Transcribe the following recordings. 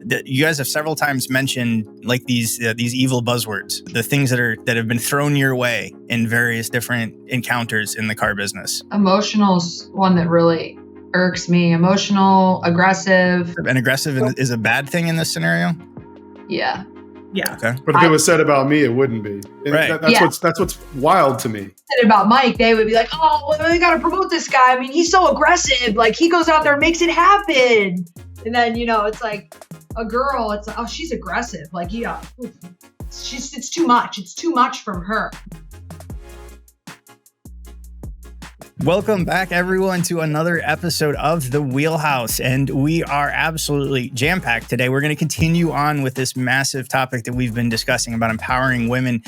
You guys have several times mentioned like these evil buzzwords, the things that have been thrown your way in various different encounters in the car business. Emotional's one that really irks me. Emotional, aggressive. And aggressive is a bad thing in this scenario? Yeah. Okay. But if it was said about me, it wouldn't be. Right. That's what's wild to me. Said about Mike, they would be like, "Oh, well, we got to promote this guy. I mean, he's so aggressive. Like he goes out there and makes it happen." And then it's like a girl. It's like, oh, she's aggressive. Like it's too much. It's too much from her. Welcome back, everyone, to another episode of The Wheelhouse, and we are absolutely jam-packed today. We're going to continue on with this massive topic that we've been discussing about empowering women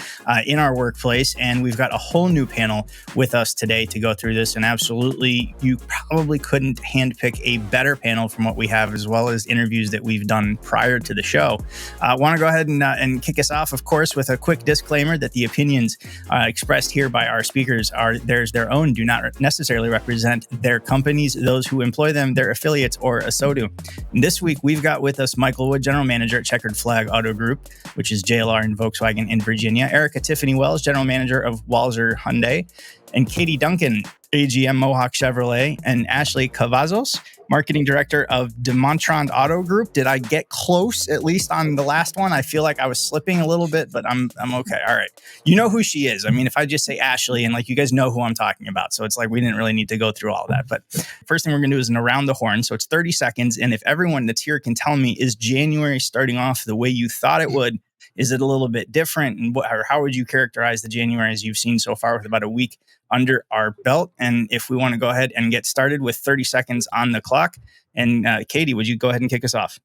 in our workplace, and we've got a whole new panel with us today to go through this, and absolutely, you probably couldn't handpick a better panel from what we have, as well as interviews that we've done prior to the show. I want to go ahead and kick us off, of course, with a quick disclaimer that the opinions expressed here by our speakers are theirs, their own, do not necessarily represent their companies, those who employ them, their affiliates, or ASOTU. And this week, we've got with us Michael Wood, General Manager at Checkered Flag Auto Group, which is JLR and Volkswagen in Virginia, Erikka Tiffani Wells, General Manager of Walser Hyundai, and Katie Duncan, AGM Mohawk Chevrolet, and Ashley Cavazos, Marketing Director of DeMontrond Auto Group. Did I get close, at least on the last one? I feel like I was slipping a little bit, but I'm okay. All right. You know who she is. I mean, if I just say Ashley and you guys know who I'm talking about. So it's like we didn't really need to go through all that. But first thing we're going to do is an around the horn. So it's 30 seconds. And if everyone that's here can tell me, is January starting off the way you thought it would? Is it a little bit different? And how would you characterize the Januaries you've seen so far with about a week under our belt? And if we want to go ahead and get started with 30 seconds on the clock. And Katie, would you go ahead and kick us off?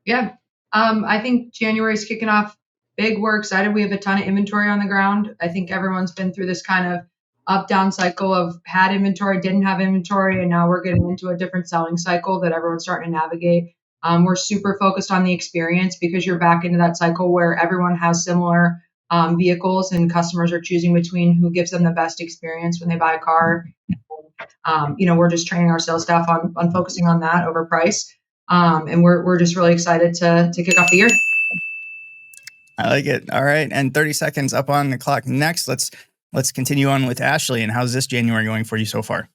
Yeah. I think January's kicking off big. We're excited. We have a ton of inventory on the ground. I think everyone's been through this kind of up-down cycle of had inventory, didn't have inventory, and now we're getting into a different selling cycle that everyone's starting to navigate. We're super focused on the experience because you're back into that cycle where everyone has similar vehicles and customers are choosing between who gives them the best experience when they buy a car. We're just training our sales staff on focusing on that over price. And we're just really excited to kick off the year. I like it. All right. And 30 seconds up on the clock. Next, let's continue on with Ashley. And how's this January going for you so far?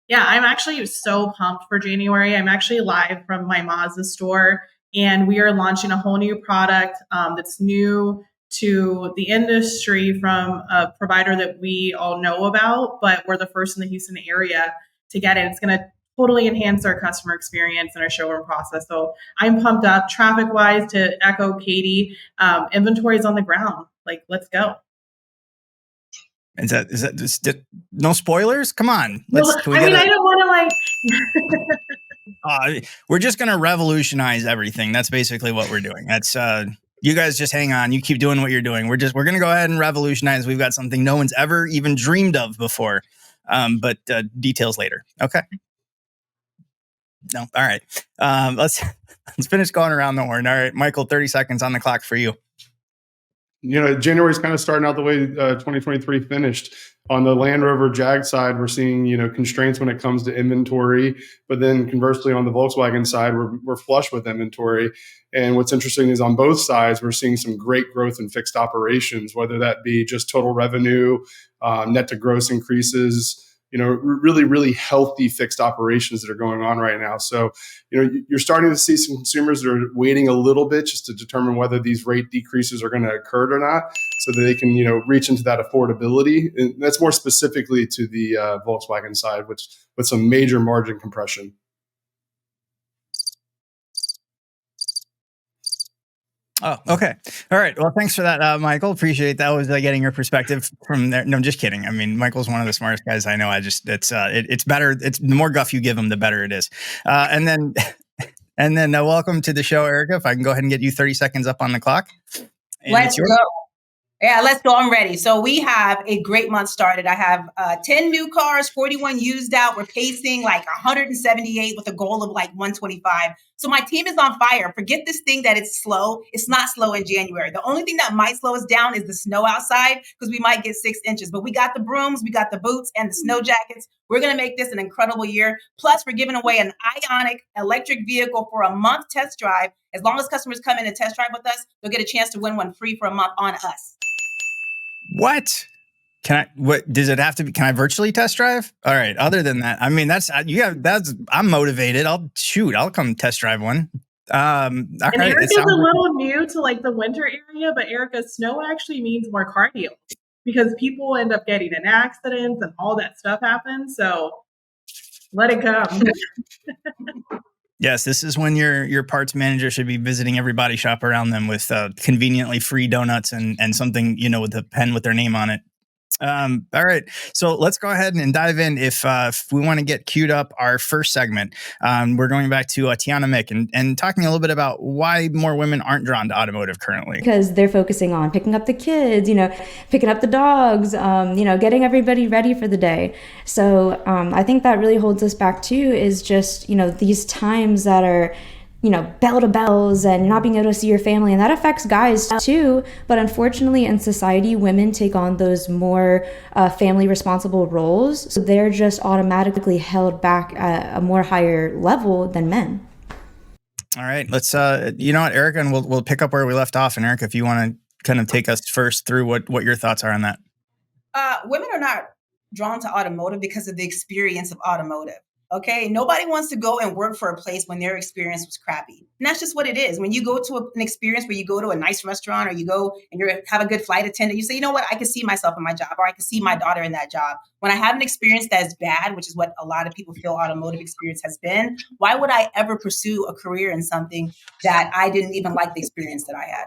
Yeah, I'm actually so pumped for January. I'm actually live from my Mazda store, and we are launching a whole new product that's new to the industry from a provider that we all know about, but we're the first in the Houston area to get it. It's going to totally enhance our customer experience and our showroom process. So I'm pumped up. Traffic-wise, to echo Katie, inventory is on the ground. Let's go. Is that no spoilers? Come on. I don't want to we're just going to revolutionize everything. That's basically what we're doing. That's you guys just hang on. You keep doing what you're doing. We're going to go ahead and revolutionize. We've got something no one's ever even dreamed of before. But details later. Okay. No. All right. Let's finish going around the horn. All right, Michael, 30 seconds on the clock for you. January's kind of starting out the way 2023 finished. On the Land Rover Jag side, we're seeing, constraints when it comes to inventory. But then conversely, on the Volkswagen side, we're flush with inventory. And what's interesting is on both sides, we're seeing some great growth in fixed operations, whether that be just total revenue, net to gross increases, really, really healthy fixed operations that are going on right now. So, you're starting to see some consumers that are waiting a little bit just to determine whether these rate decreases are going to occur or not, so that they can, reach into that affordability. And that's more specifically to the Volkswagen side, with some major margin compression. Oh, okay. All right. Well, thanks for that, Michael. Appreciate that. Was getting your perspective from there. No, I'm just kidding. I mean, Michael's one of the smartest guys I know. It's better. It's the more guff you give him, the better it is. And then welcome to the show, Erikka. If I can go ahead and get you 30 seconds up on the clock. Let's go. Yeah, let's go. I'm ready. So we have a great month started. I have 10 new cars, 41 used out. We're pacing 178 with a goal of 125. So my team is on fire. Forget this thing that it's slow. It's not slow in January. The only thing that might slow us down is the snow outside because we might get 6 inches. But we got the brooms, we got the boots and the snow jackets. We're going to make this an incredible year. Plus, we're giving away an Ioniq electric vehicle for a month test drive. As long as customers come in and test drive with us, they'll get a chance to win one free for a month on us. What? What does it have to be? Can I virtually test drive? All right. Other than that, I mean, I'm motivated. I'll come test drive one. All and right. Erikka's a little new to like the winter area, but Erikka, snow actually means more cardio because people end up getting in accidents and all that stuff happens. So let it come. Yes, this is when your parts manager should be visiting every body shop around them with conveniently free donuts and something, with a pen with their name on it. All right. So let's go ahead and dive in. If we want to get queued up our first segment, we're going back to Tianna Mick and talking a little bit about why more women aren't drawn to automotive currently. Because they're focusing on picking up the kids, picking up the dogs, getting everybody ready for the day. So I think that really holds us back too, is just, these times that are, bell to bells and you're not being able to see your family, and that affects guys too. But unfortunately in society, women take on those more family responsible roles, so they're just automatically held back at a more higher level than men. All right, let's you know what, Erikka, and we'll pick up where we left off. And Erikka, if you want to kind of take us first through what your thoughts are on that. Women are not drawn to automotive because of the experience of automotive. Okay, nobody wants to go and work for a place when their experience was crappy. And that's just what it is. When you go to an experience where you go to a nice restaurant or you go and you have a good flight attendant, you say, you know what, I can see myself in my job, or I can see my daughter in that job. When I have an experience that's bad, which is what a lot of people feel automotive experience has been, why would I ever pursue a career in something that I didn't even like the experience that I had?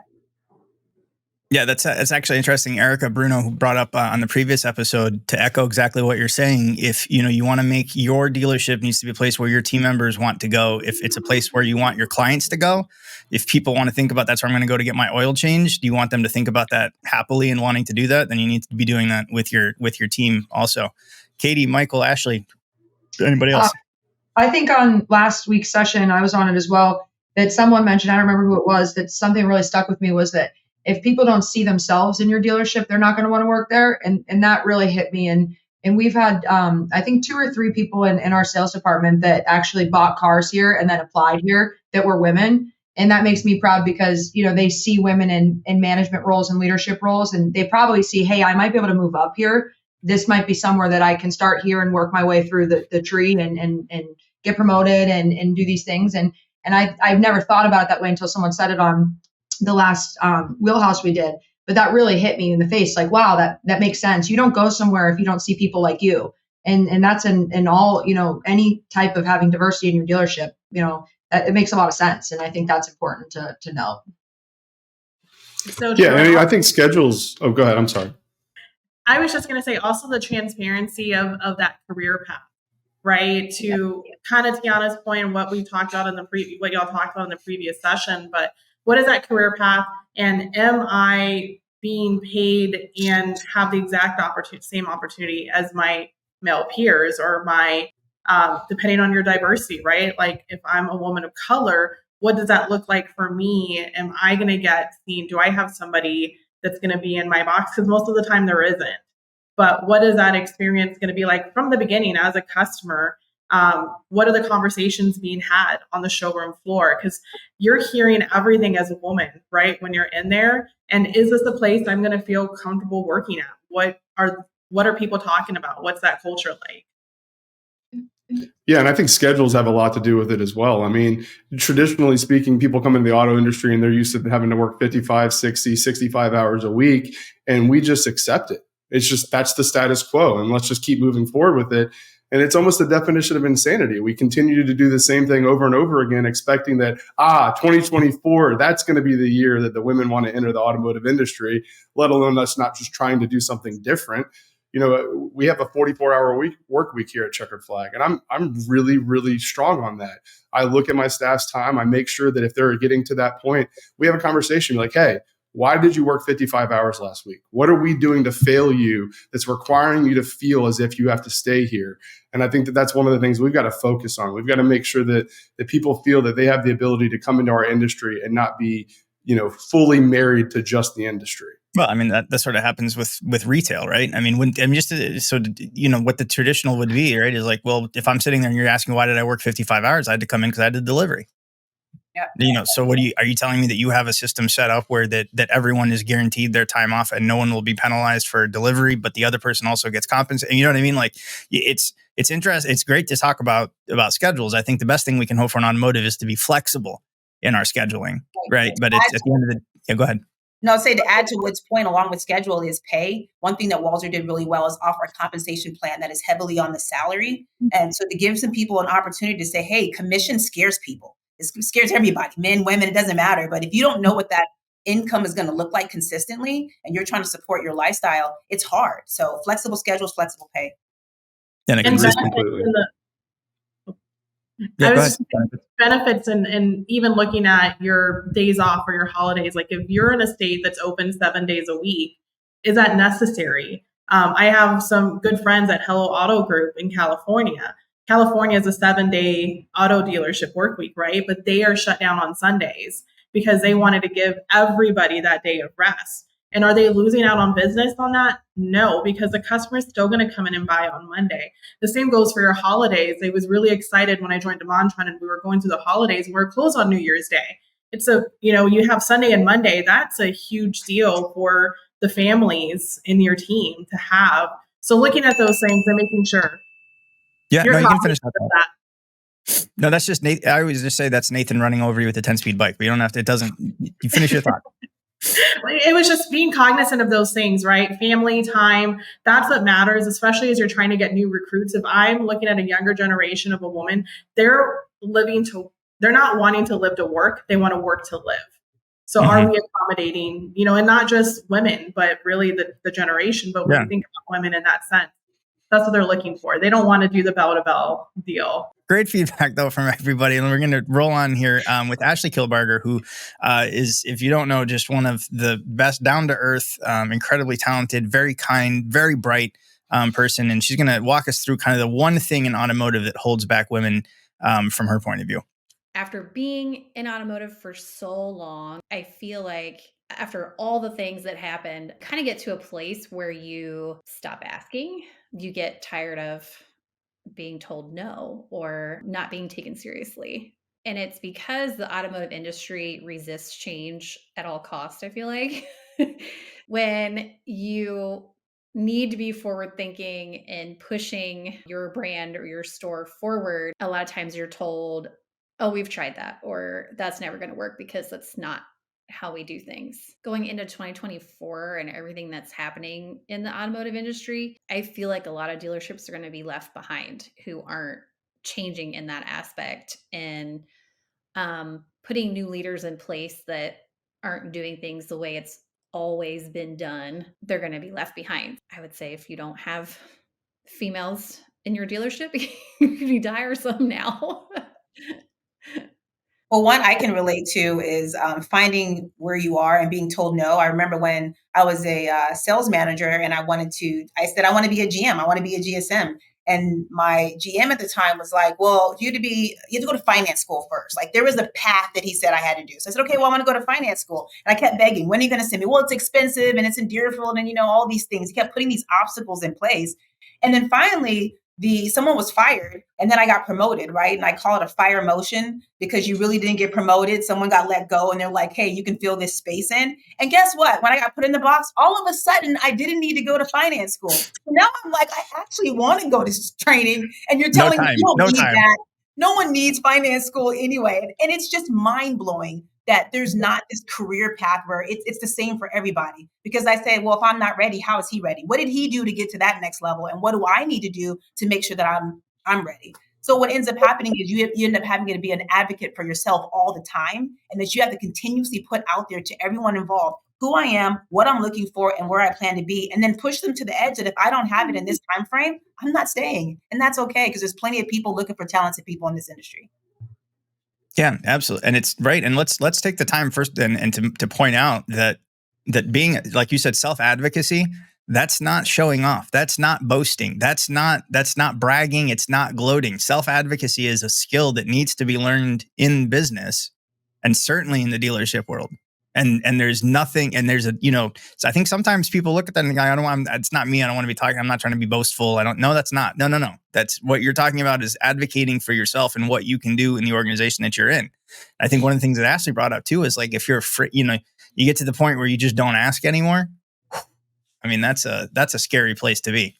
Yeah, that's actually interesting. Erikka, Bruno, who brought up on the previous episode, to echo exactly what you're saying. If you want to make your dealership needs to be a place where your team members want to go. If it's a place where you want your clients to go, if people want to think about that's where I'm going to go to get my oil changed, do you want them to think about that happily and wanting to do that? Then you need to be doing that with your team also. Katie, Michael, Ashley, anybody else? I think on last week's session, I was on it as well, that someone mentioned, I don't remember who it was, that something really stuck with me was that if people don't see themselves in your dealership, they're not going to want to work there. And that really hit me. And we've had, I think 2 or 3 people in our sales department that actually bought cars here and then applied here that were women. And that makes me proud because, they see women in management roles and leadership roles, and they probably see, hey, I might be able to move up here. This might be somewhere that I can start here and work my way through the tree and get promoted and do these things. And I've never thought about it that way until someone said it on the last Wheelhouse we did, but that really hit me in the face. Like, wow, that makes sense. You don't go somewhere if you don't see people like you. And that's in all, any type of having diversity in your dealership, it makes a lot of sense. And I think that's important to know. So yeah, I think schedules. Oh, go ahead. I'm sorry. I was just going to say also the transparency of that career path, right? To kind of Tianna's point and what we talked about what y'all talked about in the previous session, but what is that career path? And am I being paid and have the exact same opportunity as my male peers or my, depending on your diversity, right? Like if I'm a woman of color, what does that look like for me? Am I going to get seen? Do I have somebody that's going to be in my box? Because most of the time there isn't. But what is that experience going to be like from the beginning as a customer? What are the conversations being had on the showroom floor? Because you're hearing everything as a woman, right? When you're in there, and is this a place I'm going to feel comfortable working at? What are people talking about? What's that culture like? Yeah, and I think schedules have a lot to do with it as well. I mean, traditionally speaking, people come into the auto industry and they're used to having to work 55, 60, 65 hours a week, and we just accept it. It's just that's the status quo, and let's just keep moving forward with it. And it's almost the definition of insanity. We continue to do the same thing over and over again, expecting that, 2024, that's going to be the year that the women want to enter the automotive industry, let alone us not just trying to do something different. We have a 44-hour work week here at Checkered Flag, and I'm really, really strong on that. I look at my staff's time. I make sure that if they're getting to that point, we have a conversation like, hey, why did you work 55 hours last week? What are we doing to fail you that's requiring you to feel as if you have to stay here? And I think that that's one of the things we've got to focus on. We've got to make sure that people feel that they have the ability to come into our industry and not be, fully married to just the industry. Well, I mean, that sort of happens with retail, right? I mean, what the traditional would be, right, is like, well, if I'm sitting there and you're asking why did I work 55 hours, I had to come in because I had a delivery. Yeah. So are you telling me that you have a system set up where that everyone is guaranteed their time off and no one will be penalized for delivery, but the other person also gets compensated? You know what I mean? Like, it's interesting. It's great to talk about schedules. I think the best thing we can hope for in automotive is to be flexible in our scheduling, right? But it's at the end of the yeah. Go ahead. No, say to add to Wood's point, along with schedule is pay. One thing that Walser did really well is offer a compensation plan that is heavily on the salary. And so to give some people an opportunity to say, hey, commission scares people. It scares everybody, men, women, it doesn't matter. But if you don't know what that income is going to look like consistently and you're trying to support your lifestyle, it's hard. So flexible schedules, flexible pay. And benefits and even looking at your days off or your holidays. Like if you're in a state that's open 7 days a week, is that necessary? I have some good friends at Hello Auto Group in California. California is a 7-day auto dealership work week, right? But they are shut down on Sundays because they wanted to give everybody that day of rest. And are they losing out on business on that? No, because the customer's still going to come in and buy on Monday. The same goes for your holidays. I was really excited when I joined DeMontrond and we were going through the holidays and we were closed on New Year's Day. You have Sunday and Monday. That's a huge deal for the families in your team to have. So looking at those things and making sure. Yeah, no, you can finish that. No, that's just Nathan. I always just say that's Nathan running over you with a 10-speed bike, but you don't have to. It doesn't. You finish your thought. It was just being cognizant of those things, right? Family time, that's what matters, especially as you're trying to get new recruits. If I'm looking at a younger generation of a woman, they're not wanting to live to work. They want to work to live. So are we accommodating, and not just women, but really the generation, but when you think about women in that sense, that's what they're looking for. They don't want to do the bell-to-bell deal. Great feedback, though, from everybody. And we're going to roll on here with Ashley Kilbarger, who is, if you don't know, just one of the best, down-to-earth, incredibly talented, very kind, very bright person. And she's going to walk us through kind of the one thing in automotive that holds back women from her point of view. After being in automotive for so long, I feel like after all the things that happened, kind of get to a place where you stop asking. You get tired of being told no or not being taken seriously. And it's because the automotive industry resists change at all costs, I feel like. When you need to be forward thinking and pushing your brand or your store forward, a lot of times you're told, oh, we've tried that, or that's never going to work because that's not how we do things. Going into 2024 and everything that's happening in the automotive industry, I feel like a lot of dealerships are going to be left behind who aren't changing in that aspect and putting new leaders in place that aren't doing things the way it's always been done. They're going to be left behind. I would say if you don't have females in your dealership, you need to hire some now. Well, one I can relate to is finding where you are and being told no. I remember when I was a sales manager and I said, I want to be a GM. I want to be a GSM. And my GM at the time was like, well, you have to go to finance school first. Like there was a path that he said I had to do. So I said, okay, well, I want to go to finance school. And I kept begging, when are you going to send me? Well, it's expensive and it's in Deerfield and all these things. He kept putting these obstacles in place. And then finally, someone was fired and then I got promoted, right? And I call it a fire motion because you really didn't get promoted. Someone got let go and they're like, hey, you can fill this space in. And guess what? When I got put in the box, all of a sudden I didn't need to go to finance school. So now I'm like, I actually want to go to training. And you're telling me you don't need that. No one needs finance school anyway. And it's just mind blowing that there's not this career path where it's the same for everybody. Because I say, well, if I'm not ready, how is he ready? What did he do to get to that next level? And what do I need to do to make sure that I'm ready? So what ends up happening is you end up having to be an advocate for yourself all the time, and that you have to continuously put out there to everyone involved who I am, what I'm looking for, and where I plan to be, and then push them to the edge that if I don't have it in this time frame, I'm not staying. And that's okay, because there's plenty of people looking for talented people in this industry. Yeah, absolutely. And it's right. And let's take the time first and to point out that being, like you said, self-advocacy, that's not showing off. That's not boasting. That's not bragging. It's not gloating. Self-advocacy is a skill that needs to be learned in business and certainly in the dealership world. And there's nothing, and there's so I think sometimes people look at that and go, it's not me. I don't want to be talking. I'm not trying to be boastful. That's not. No. That's what you're talking about, is advocating for yourself and what you can do in the organization that you're in. I think one of the things that Ashley brought up too is like, if you're afraid, you get to the point where you just don't ask anymore. I mean, that's a scary place to be.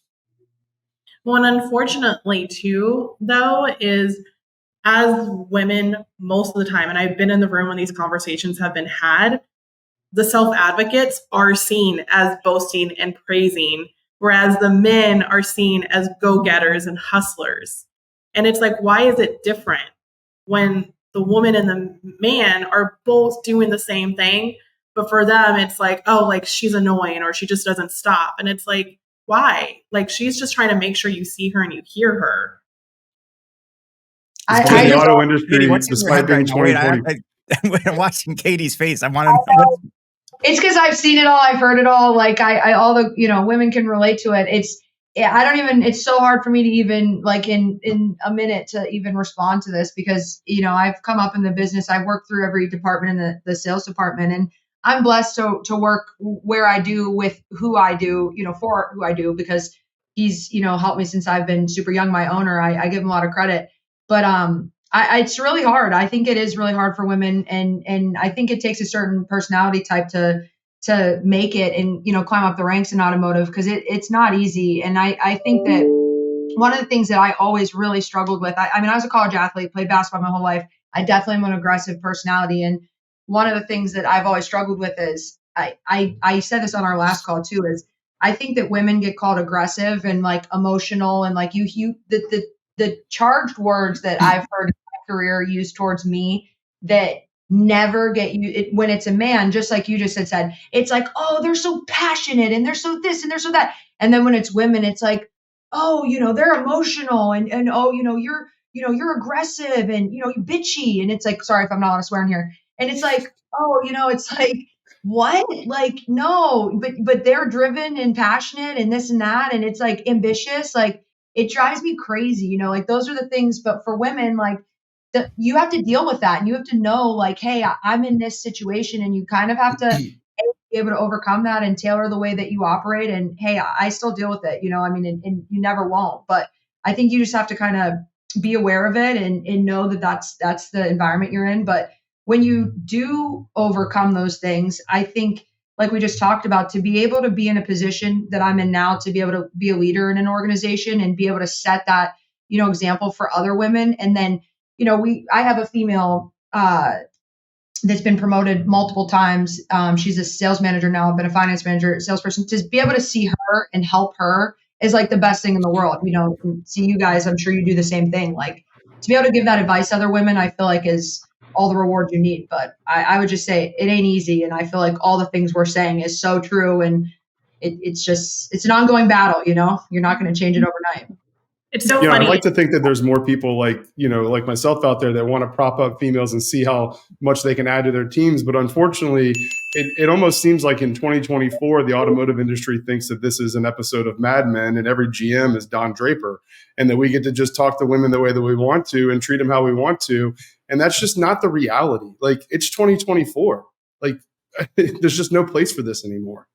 Well, and unfortunately too, though, is as women, most of the time, and I've been in the room when these conversations have been had, the self-advocates are seen as boasting and praising, whereas the men are seen as go-getters and hustlers. And it's like, why is it different when the woman and the man are both doing the same thing? But for them, it's like, oh, like she's annoying, or she just doesn't stop. And it's like, why? Like, she's just trying to make sure you see her and you hear her. The auto industry, despite being 2020. I'm watching Katie's face. I want to know. It's because I've seen it all. I've heard it all. Like all the, women can relate to it. It's so hard for me to even like in a minute to even respond to this, because, I've come up in the business. I've worked through every department in the sales department, and I'm blessed to work where I do with who I do, for who I do, because he's, helped me since I've been super young. My owner, I give him a lot of credit. But it's really hard. I think it is really hard for women, and I think it takes a certain personality type to make it and climb up the ranks in automotive, because it's not easy. And I think that one of the things that I always really struggled with, I was a college athlete, played basketball my whole life. I definitely am an aggressive personality, and one of the things that I've always struggled with is I said this on our last call too, is I think that women get called aggressive and like emotional, and like the charged words that I've heard in my career used towards me that never get you when it's a man, just like you just had said, it's like, oh, they're so passionate and they're so this and they're so that. And then when it's women, it's like, oh, they're emotional and oh, you're aggressive and, you bitchy. And it's like, sorry if I'm not allowed to swear in here. And it's like, oh, it's like, what? Like, no, but they're driven and passionate and this and that. And it's like ambitious. Like, it drives me crazy, like those are the things. But for women, like you have to deal with that, and you have to know like, hey, I'm in this situation, and you kind of have to be able to overcome that and tailor the way that you operate. And hey, I still deal with it, and you never won't. But I think you just have to kind of be aware of it and know that that's the environment you're in. But when you do overcome those things, I think, like we just talked about, to be able to be in a position that I'm in now, to be able to be a leader in an organization and be able to set that, example for other women. And then, I have a female that's been promoted multiple times. She's a sales manager now. I've been a finance manager, salesperson. To be able to see her and help her is like the best thing in the world. See you guys, I'm sure you do the same thing. Like, to be able to give that advice to other women, I feel like is all the reward you need. But I would just say it ain't easy. And I feel like all the things we're saying is so true. And it's an ongoing battle, you're not going to change it overnight. It's so funny. I'd like to think that there's more people like myself out there that want to prop up females and see how much they can add to their teams. But unfortunately, it almost seems like in 2024, the automotive industry thinks that this is an episode of Mad Men and every GM is Don Draper, and that we get to just talk to women the way that we want to and treat them how we want to. And that's just not the reality. Like, it's 2024. Like, there's just no place for this anymore.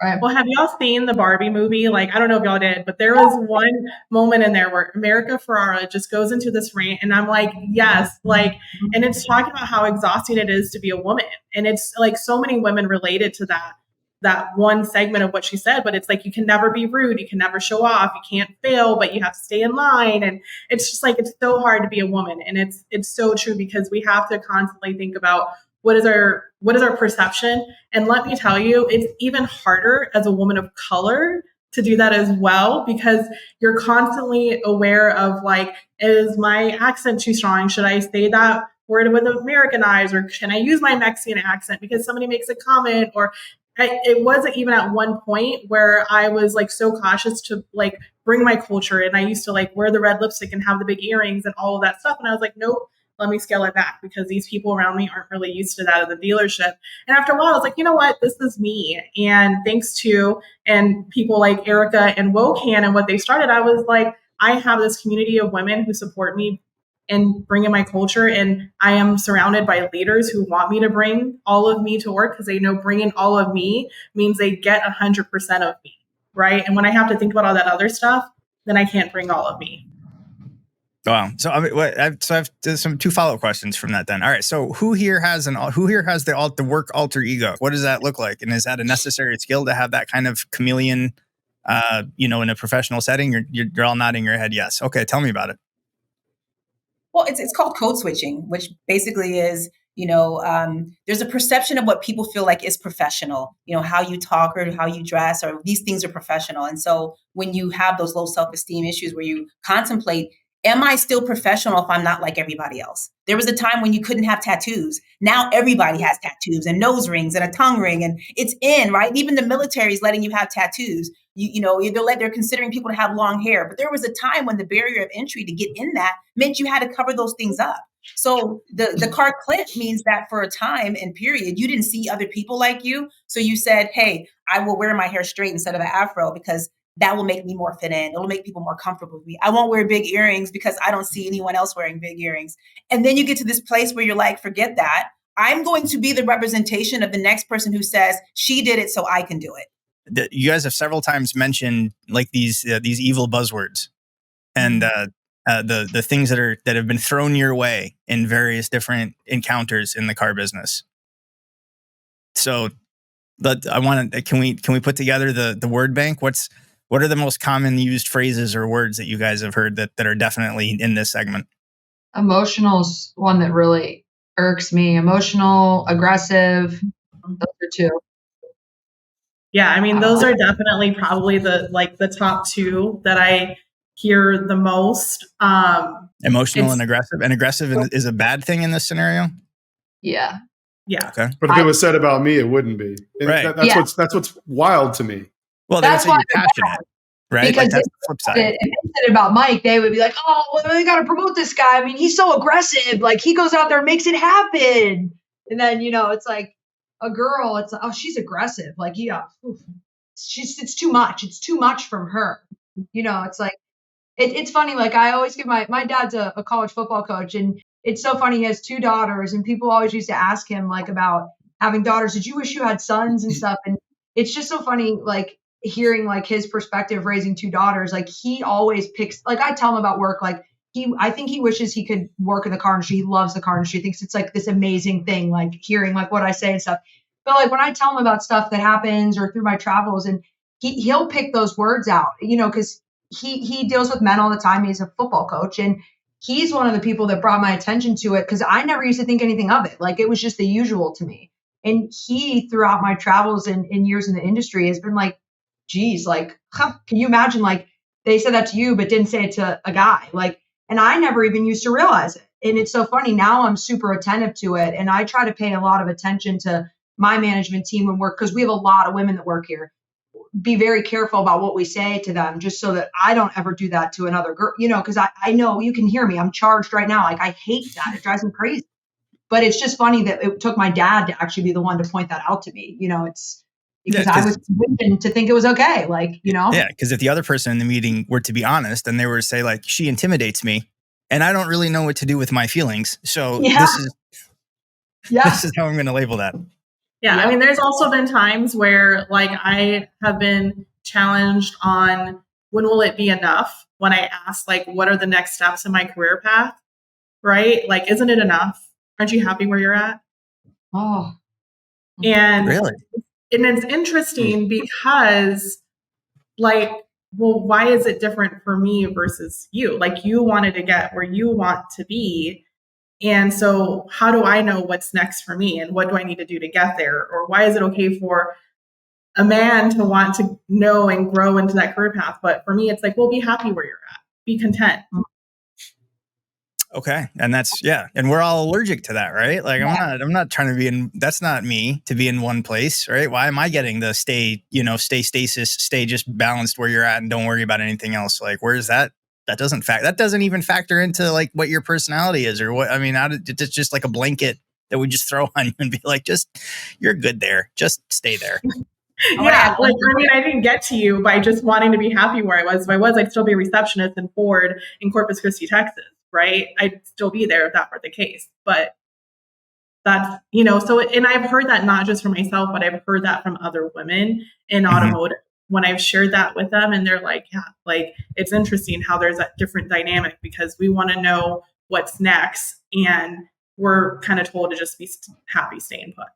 Right. Well, have y'all seen the Barbie movie? Like, I don't know if y'all did, but there was one moment in there where Erikka Tiffani just goes into this rant, and I'm like, yes, like, and it's talking about how exhausting it is to be a woman. And it's like so many women related to that one segment of what she said, but it's like, you can never be rude. You can never show off. You can't fail, but you have to stay in line. And it's just like, it's so hard to be a woman. And it's so true, because we have to constantly think about what is our perception. And let me tell you, it's even harder as a woman of color to do that as well, because you're constantly aware of like, is my accent too strong? Should I say that word with Americanized, or can I use my Mexican accent because somebody makes a comment? Or it wasn't even at one point where I was like so cautious to like bring my culture. And I used to like wear the red lipstick and have the big earrings and all of that stuff. And I was like, nope, let me scale it back, because these people around me aren't really used to that in the dealership. And after a while, I was like, you know what, this is me. And thanks to, and people like Erikka and Wokan and what they started, I was like, I have this community of women who support me and bring in my culture. And I am surrounded by leaders who want me to bring all of me to work because they know bringing all of me means they get 100% of me, right? And when I have to think about all that other stuff, then I can't bring all of me. Wow. So I mean, I have some 2 follow-up questions from that then. All right. So who here has the work alter ego? What does that look like? And is that a necessary skill to have that kind of chameleon, in a professional setting? You're all nodding your head. Yes. Okay. Tell me about it. Well, it's called code switching, which basically is, there's a perception of what people feel like is professional, how you talk or how you dress, or these things are professional. And so when you have those low self-esteem issues where you contemplate, am I still professional if I'm not like everybody else? There was a time when you couldn't have tattoos. Now everybody has tattoos and nose rings and a tongue ring, and it's in, right? Even the military is letting you have tattoos. They're considering people to have long hair, but there was a time when the barrier of entry to get in that meant you had to cover those things up. So the card clip means that for a time and period, you didn't see other people like you. So you said, hey, I will wear my hair straight instead of an afro because that will make me more fit in. It'll make people more comfortable with me. I won't wear big earrings because I don't see anyone else wearing big earrings. And then you get to this place where you're like, forget that. I'm going to be the representation of the next person who says she did it, so I can do it. You guys have several times mentioned like these evil buzzwords and the things that have been thrown your way in various different encounters in the car business. So can we put together the word bank? What are the most common used phrases or words that you guys have heard that are definitely in this segment? Emotional's one that really irks me. Emotional, aggressive, those are 2. Yeah, I mean, those are definitely probably the top 2 that I hear the most. Emotional and aggressive. And aggressive is a bad thing in this scenario? Yeah. Yeah. Okay. But if it was said about me, it wouldn't be. Right. That's what's wild to me. Well, that's why you're passionate, right? Because like that's the flip side. If they said about Mike, they would be like, "Oh, well, they got to promote this guy. I mean, he's so aggressive. Like he goes out there and makes it happen." And then it's like a girl. It's she's aggressive. Like it's too much. It's too much from her. It's like it's funny. Like I always give my dad's a college football coach, and it's so funny. He has 2 daughters, and people always used to ask him like about having daughters. Did you wish you had sons and stuff? And it's just so funny. Like hearing like his perspective raising 2 daughters, like he always picks, like I tell him about work, like I think he wishes he could work in the car industry. He loves the car industry. He thinks it's like this amazing thing, like hearing like what I say and stuff. But like when I tell him about stuff that happens or through my travels, and he'll pick those words out, because he deals with men all the time. He's a football coach, and he's one of the people that brought my attention to it because I never used to think anything of it. Like it was just the usual to me. And he, throughout my travels and years in the industry, has been like, geez, like, can you imagine, like, they said that to you, but didn't say it to a guy. Like, and I never even used to realize it. And it's so funny. Now I'm super attentive to it. And I try to pay a lot of attention to my management team and work, because we have a lot of women that work here. Be very careful about what we say to them, just so that I don't ever do that to another girl, because I know you can hear me. I'm charged right now. Like, I hate that. It drives me crazy. But it's just funny that it took my dad to actually be the one to point that out to me. It's because I was conditioned to think it was okay. Like, Yeah, because if the other person in the meeting were to be honest and they were to say, like, she intimidates me and I don't really know what to do with my feelings. So this is how I'm going to label that. Yeah. I mean, there's also been times where like I have been challenged on when will it be enough when I ask, like, what are the next steps in my career path? Right? Like, isn't it enough? Aren't you happy where you're at? Oh. And really? And it's interesting because, like, well, why is it different for me versus you? Like, you wanted to get where you want to be. And so how do I know what's next for me and what do I need to do to get there? Or why is it okay for a man to want to know and grow into that career path? But for me, it's like, well, be happy where you're at. Be content. Okay. And that's, and we're all allergic to that, right? Like, I'm not trying to be in, that's not me to be in one place, right? Why am I getting the stay stasis, stay just balanced where you're at and don't worry about anything else? Like, where's that? That doesn't even factor into like what your personality is or what, I mean, it's just like a blanket that we just throw on you and be like, you're good there. Just stay there. Yeah, like, I mean, I didn't get to you by just wanting to be happy where I was. If I was, I'd still be a receptionist in Ford in Corpus Christi, Texas, right? I'd still be there if that were the case. But that's, so, and I've heard that not just from myself, but I've heard that from other women in automotive when I've shared that with them, and they're like, yeah, like, it's interesting how there's that different dynamic because we want to know what's next. And we're kind of told to just be happy staying put.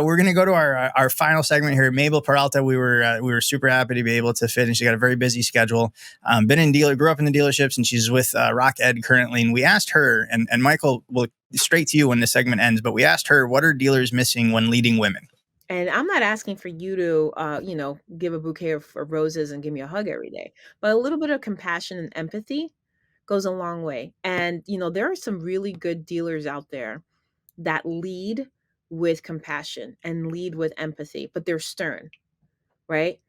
We're going to go to our final segment here. Mabel Peralta, we were super happy to be able to fit, and she got a very busy schedule. Grew up in the dealerships, and she's with Rock Ed currently. And we asked her, and Michael, will straight to you when the segment ends, but we asked her, what are dealers missing when leading women? And I'm not asking for you to, give a bouquet of roses and give me a hug every day, but a little bit of compassion and empathy goes a long way. And, there are some really good dealers out there that lead with compassion and lead with empathy, but they're stern, right?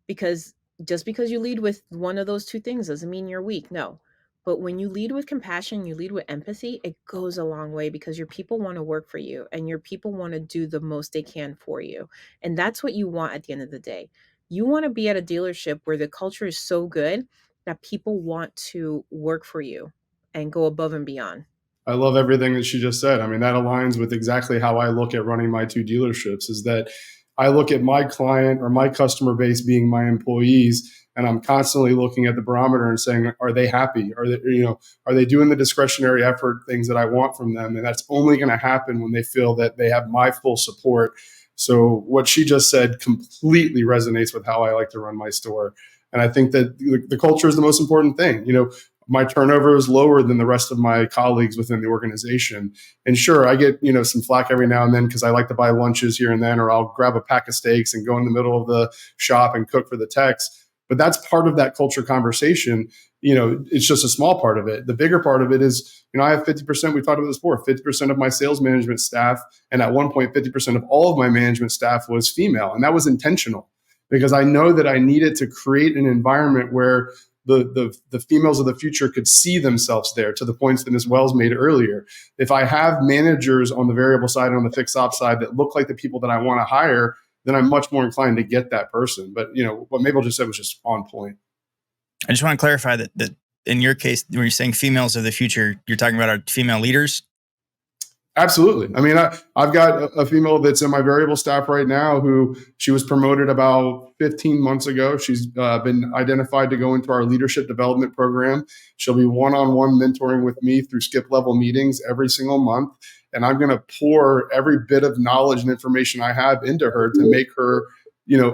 Because just because you lead with one of those two things doesn't mean you're weak. No. But when you lead with compassion, you lead with empathy, it goes a long way because your people want to work for you and your people want to do the most they can for you. And that's what you want at the end of the day. You want to be at a dealership where the culture is so good that people want to work for you and go above and beyond. I love everything that she just said. I mean, that aligns with exactly how I look at running my two dealerships, is that I look at my client or my customer base being my employees, and I'm constantly looking at the barometer and saying, are they happy? Are they doing the discretionary effort things that I want from them? And that's only going to happen when they feel that they have my full support. So what she just said completely resonates with how I like to run my store. And I think that the culture is the most important thing. My turnover is lower than the rest of my colleagues within the organization. And sure, I get, some flack every now and then because I like to buy lunches here and then, or I'll grab a pack of steaks and go in the middle of the shop and cook for the techs. But that's part of that culture conversation. It's just a small part of it. The bigger part of it is, I have 50%, we talked about this before, 50% of my sales management staff. And at one point, 50% of all of my management staff was female. And that was intentional because I know that I needed to create an environment where the females of the future could see themselves there, to the points that Ms. Wells made earlier. If I have managers on the variable side and on the fixed ops side that look like the people that I want to hire, then I'm much more inclined to get that person. But what Mabel just said was just on point. I just want to clarify that in your case, when you're saying females of the future, you're talking about our female leaders? Absolutely. I mean, I've got a female that's in my variable staff right now who she was promoted about 15 months ago. She's been identified to go into our leadership development program. She'll be one-on-one mentoring with me through skip level meetings every single month. And I'm going to pour every bit of knowledge and information I have into her to make her,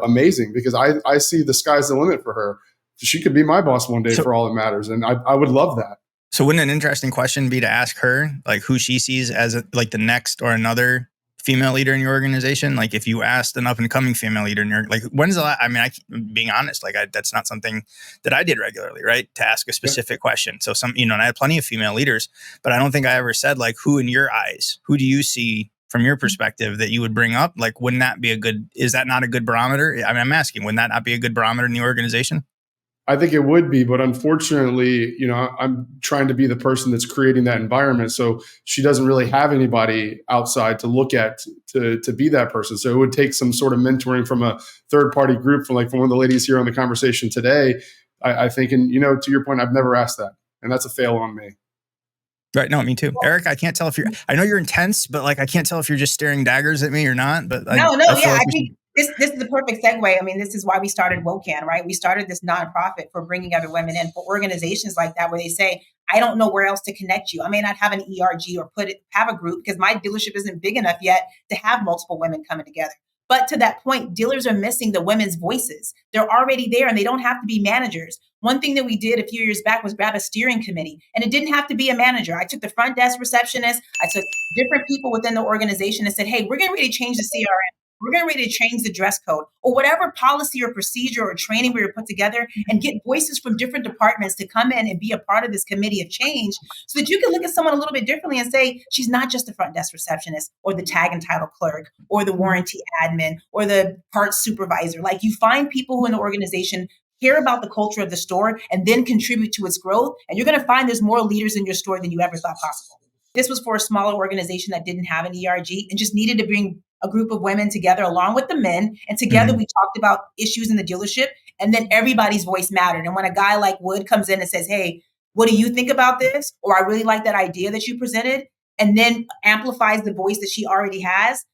amazing, because I see the sky's the limit for her. She could be my boss one day for all that matters. And I would love that. So wouldn't an interesting question be to ask her, like, who she sees as the next or another female leader in your organization? Like, if you asked an up and coming female leader in your, when's the last, being honest, that's not something that I did regularly, right? To ask a specific question. So and I had plenty of female leaders, but I don't think I ever said, who in your eyes, who do you see from your perspective that you would bring up? Wouldn't that be is that not a good barometer? I'm asking, wouldn't that not be a good barometer in the organization? I think it would be, but unfortunately, I'm trying to be the person that's creating that environment. So she doesn't really have anybody outside to look at to be that person. So it would take some sort of mentoring from a third party group, from one of the ladies here on the conversation today. I think, and to your point, I've never asked that, and that's a fail on me. Right. No, me too. Eric, I can't tell if I know you're intense, but I can't tell if you're just staring daggers at me or not. But I think this is the perfect segue. I mean, this is why we started WOCAN, right? We started this nonprofit for bringing other women in, for organizations like that, where they say, I don't know where else to connect you. I may not have an ERG or have a group because my dealership isn't big enough yet to have multiple women coming together. But to that point, dealers are missing the women's voices. They're already there and they don't have to be managers. One thing that we did a few years back was grab a steering committee, and it didn't have to be a manager. I took the front desk receptionist. I took different people within the organization and said, hey, we're getting ready to change the CRM. We're getting ready to change the dress code, or whatever policy or procedure or training we were put together, and get voices from different departments to come in and be a part of this committee of change, so that you can look at someone a little bit differently and say, she's not just the front desk receptionist or the tag and title clerk or the warranty admin or the parts supervisor. You find people who in the organization care about the culture of the store and then contribute to its growth. And you're going to find there's more leaders in your store than you ever thought possible. This was for a smaller organization that didn't have an ERG and just needed to bring a group of women together along with the men. And together we talked about issues in the dealership, and then everybody's voice mattered. And when a guy like Wood comes in and says, hey, what do you think about this? Or I really like that idea that you presented, and then amplifies the voice that she already has.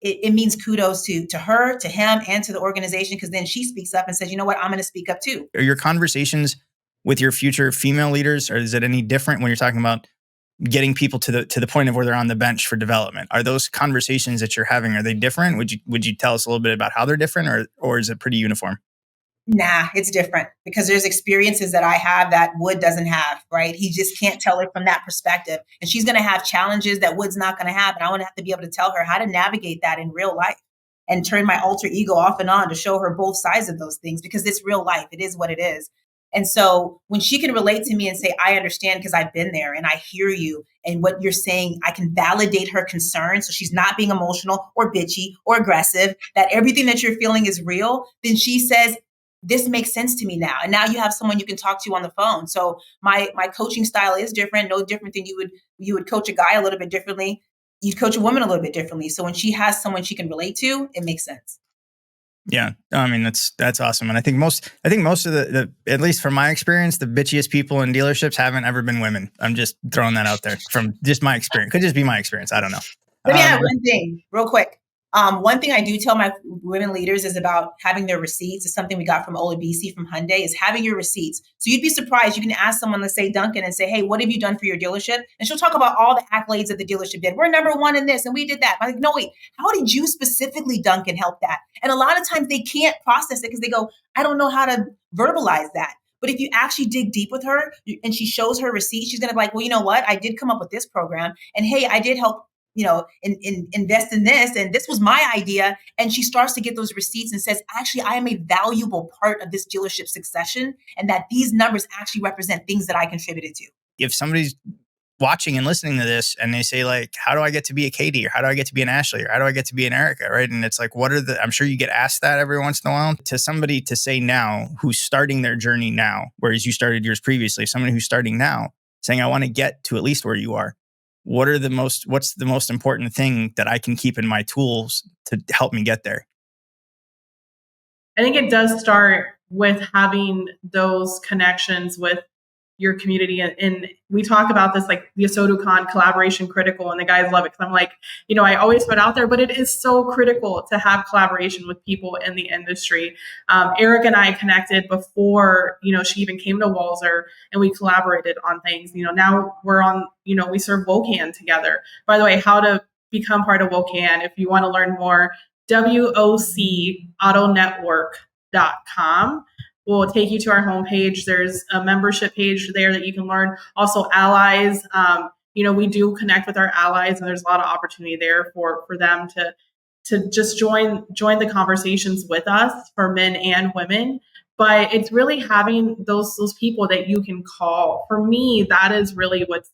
It means kudos to her, to him, and to the organization, because then she speaks up and says, you know what, I'm going to speak up too. Are your conversations with your future female leaders, or is it any different when you're talking about getting people to the point of where they're on the bench for development? Are those conversations that you're having, are they different? Would you tell us a little bit about how they're different, or is it pretty uniform? Nah, it's different, because there's experiences that I have that Wood doesn't have, right? He just can't tell her from that perspective. And she's going to have challenges that Wood's not going to have. And I want to have to be able to tell her how to navigate that in real life and turn my alter ego off and on to show her both sides of those things, because it's real life. It is what it is. And so when she can relate to me and say, I understand because I've been there and I hear you and what you're saying, I can validate her concern. So she's not being emotional or bitchy or aggressive, that everything that you're feeling is real. Then she says, this makes sense to me now. And now you have someone you can talk to on the phone. So my coaching style is different, no different than you would coach a guy a little bit differently. You coach a woman a little bit differently. So when she has someone she can relate to, it makes sense. Yeah, I mean that's awesome, and I think most of the at least from my experience, the bitchiest people in dealerships haven't ever been women. I'm just throwing that out there from just my experience. Could just be my experience. I don't know. Let me add one thing real quick. One thing I do tell my women leaders is about having their receipts. It's something we got from Olabisi from Hyundai, is having your receipts. So you'd be surprised. You can ask someone, let's say Duncan, and say, hey, what have you done for your dealership? And she'll talk about all the accolades that the dealership did. We're number one in this and we did that. I'm like, no, wait, how did you specifically, Duncan, help that? And a lot of times they can't process it because they go, I don't know how to verbalize that. But if you actually dig deep with her and she shows her receipts, she's going to be like, well, you know what? I did come up with this program. And hey, I did help invest in this, and this was my idea. And she starts to get those receipts and says, actually, I am a valuable part of this dealership succession, and that these numbers actually represent things that I contributed to. If somebody's watching and listening to this and they say, like, how do I get to be a Katie, or how do I get to be an Ashley, or how do I get to be an Erikka, right? And it's like, I'm sure you get asked that every once in a while. To somebody to say now, who's starting their journey now, whereas you started yours previously, somebody who's starting now saying, I want to get to at least where you are. What's the most important thing that I can keep in my tools to help me get there? I think it does start with having those connections with your community. And we talk about this, like the ASOTU Con collaboration critical, and the guys love it. Cause I'm like, I always put out there, but it is so critical to have collaboration with people in the industry. Erikka and I connected before, she even came to Walser, and we collaborated on things. Now we're on, we serve WOCAN together. By the way, how to become part of WOCAN, if you want to learn more, WOCAutonetwork.com. We'll take you to our homepage. There's a membership page there that you can learn. Also, allies. We do connect with our allies, and there's a lot of opportunity there for them to just join the conversations with us, for men and women. But it's really having those people that you can call. For me, that is really what's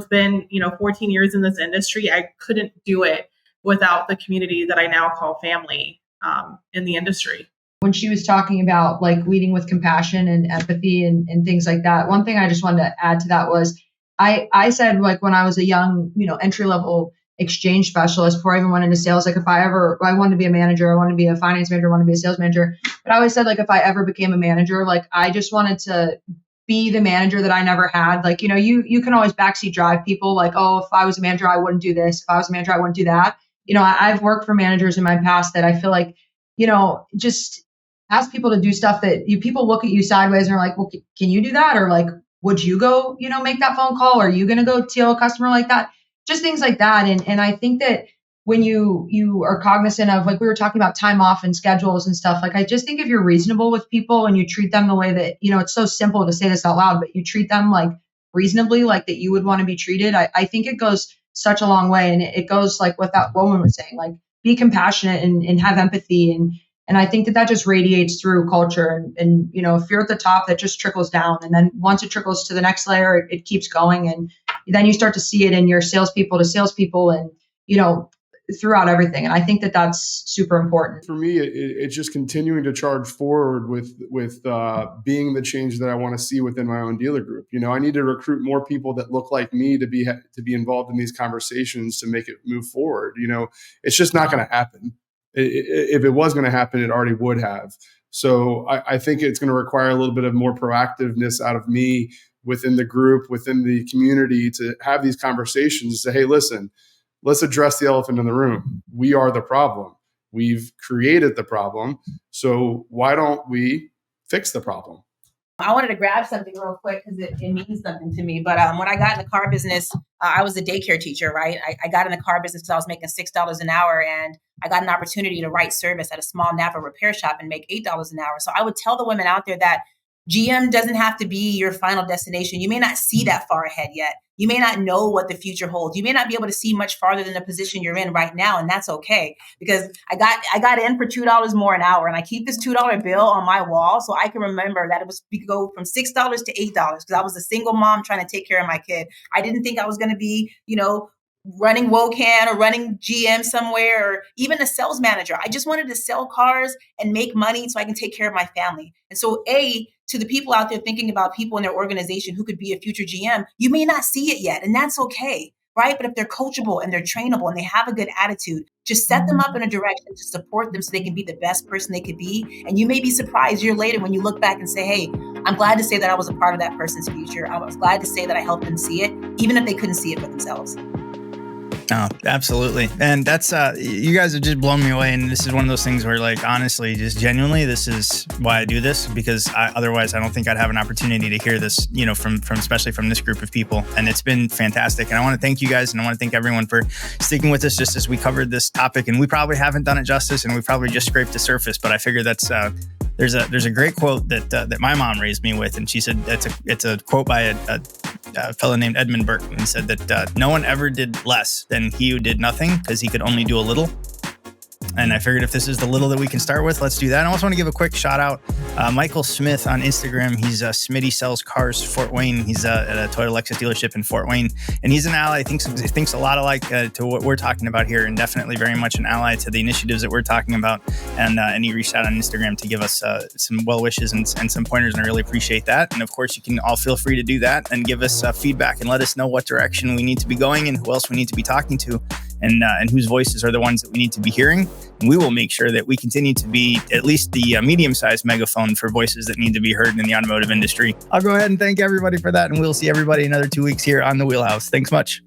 been 14 years in this industry. I couldn't do it without the community that I now call family in the industry. When she was talking about like leading with compassion and empathy and things like that, one thing I just wanted to add to that was I said, like, when I was a young, entry level exchange specialist before I even went into sales, like I wanted to be a manager, I wanted to be a finance manager, I wanted to be a sales manager. But I always said, like, if I ever became a manager, like I just wanted to be the manager that I never had. Like, you can always backseat drive people, like, oh, if I was a manager, I wouldn't do this. If I was a manager, I wouldn't do that. I've worked for managers in my past that I feel like, just ask people to do stuff that people look at you sideways and are like, well, can you do that? Or like, would you go, make that phone call? Are you going to go tell a customer like that? Just things like that. And I think that when you are cognizant of, like we were talking about, time off and schedules and stuff, like I just think if you're reasonable with people and you treat them the way that, it's so simple to say this out loud, but you treat them like reasonably, like that you would want to be treated, I think it goes such a long way. And it goes like what that woman was saying, like be compassionate and have empathy. And I think that just radiates through culture. And if you're at the top, that just trickles down. And then once it trickles to the next layer, it keeps going. And then you start to see it in your salespeople to salespeople and, throughout everything. And I think that that's super important. For me, it's just continuing to charge forward with being the change that I want to see within my own dealer group. I need to recruit more people that look like me to be involved in these conversations to make it move forward. It's just not going to happen. If it was going to happen, it already would have. So I think it's going to require a little bit of more proactiveness out of me, within the group, within the community, to have these conversations and say, hey, listen, let's address the elephant in the room. We are the problem. We've created the problem. So why don't we fix the problem? I wanted to grab something real quick because it means something to me. But when I got in the car business, I was a daycare teacher, right? I got in the car business because I was making $6 an hour, and I got an opportunity to write service at a small NAPA repair shop and make $8 an hour. So I would tell the women out there that GM doesn't have to be your final destination. You may not see that far ahead yet. You may not know what the future holds. You may not be able to see much farther than the position you're in right now, and that's okay. Because I got in for $2 more an hour, and I keep this $2 bill on my wall so I can remember that we could go from $6 to $8 because I was a single mom trying to take care of my kid. I didn't think I was going to be, running Wocan or running GM somewhere or even a sales manager. I just wanted to sell cars and make money so I can take care of my family. And so to the people out there thinking about people in their organization who could be a future GM, you may not see it yet, and that's okay, right? But if they're coachable and they're trainable and they have a good attitude, just set them up in a direction to support them so they can be the best person they could be. And you may be surprised a year later when you look back and say, hey, I'm glad to say that I was a part of that person's future. I was glad to say that I helped them see it, even if they couldn't see it for themselves. Oh, absolutely. And that's, you guys have just blown me away. And this is one of those things where, like, honestly, just genuinely, this is why I do this, because otherwise I don't think I'd have an opportunity to hear this, from especially from this group of people. And it's been fantastic. And I want to thank you guys, and I want to thank everyone for sticking with us just as we covered this topic. And we probably haven't done it justice, and we probably just scraped the surface, but I figure that's, there's a great quote that my mom raised me with, and she said it's a quote by a fellow named Edmund Burke, and he said that no one ever did less than he who did nothing, because he could only do a little. And I figured if this is the little that we can start with, let's do that. And I also want to give a quick shout out. Michael Smith on Instagram. He's Smitty Sells Cars Fort Wayne. He's at a Toyota Lexus dealership in Fort Wayne. And he's an ally. He thinks a lot alike to what we're talking about here, and definitely very much an ally to the initiatives that we're talking about. And he reached out on Instagram to give us some well wishes and some pointers, and I really appreciate that. And of course, you can all feel free to do that and give us feedback and let us know what direction we need to be going and who else we need to be talking to, and whose voices are the ones that we need to be hearing. And we will make sure that we continue to be at least the medium-sized megaphone for voices that need to be heard in the automotive industry. I'll go ahead and thank everybody for that, and we'll see everybody another 2 weeks here on The Wheelhouse. Thanks much.